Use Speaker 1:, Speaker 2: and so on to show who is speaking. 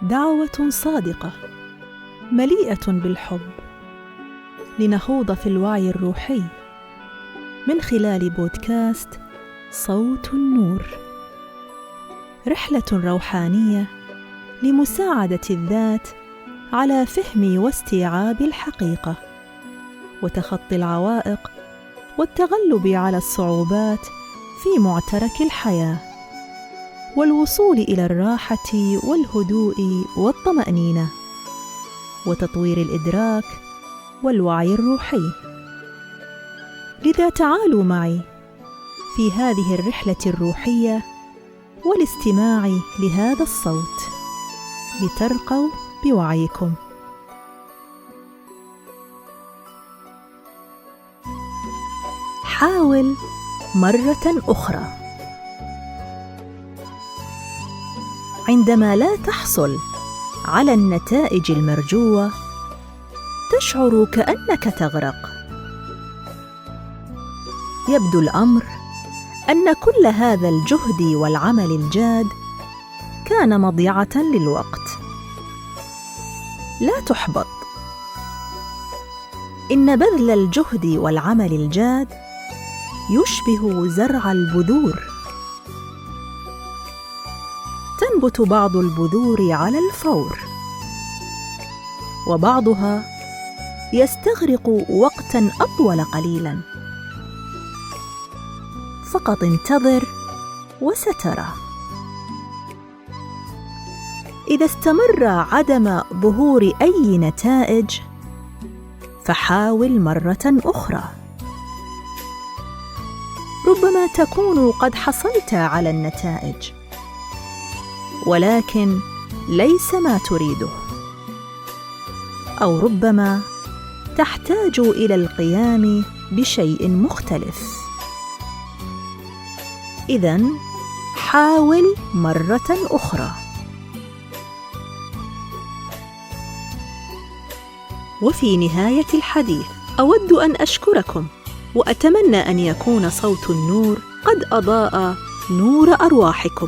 Speaker 1: دعوة صادقة مليئة بالحب لنخوض في الوعي الروحي من خلال بودكاست صوت النور، رحلة روحانية لمساعدة الذات على فهم واستيعاب الحقيقة وتخطي العوائق والتغلب على الصعوبات في معترك الحياة، والوصول إلى الراحة والهدوء والطمأنينة وتطوير الإدراك والوعي الروحي. لذا تعالوا معي في هذه الرحلة الروحية والاستماع لهذا الصوت لترقوا بوعيكم. حاول مرة أخرى. عندما لا تحصل على النتائج المرجوة تشعر كأنك تغرق. يبدو الأمر أن كل هذا الجهد والعمل الجاد كان مضيعة للوقت. لا تحبط، إن بذل الجهد والعمل الجاد يشبه زرع البذور. تنبت بعض البذور على الفور، وبعضها يستغرق وقتاً أطول قليلاً. فقط انتظر وسترى. إذا استمر عدم ظهور أي نتائج فحاول مرة أخرى. ربما تكون قد حصلت على النتائج ولكن ليس ما تريده، أو ربما تحتاج إلى القيام بشيء مختلف. إذن حاول مرة أخرى. وفي نهاية الحديث أود أن أشكركم، وأتمنى أن يكون صوت النور قد أضاء نور أرواحكم.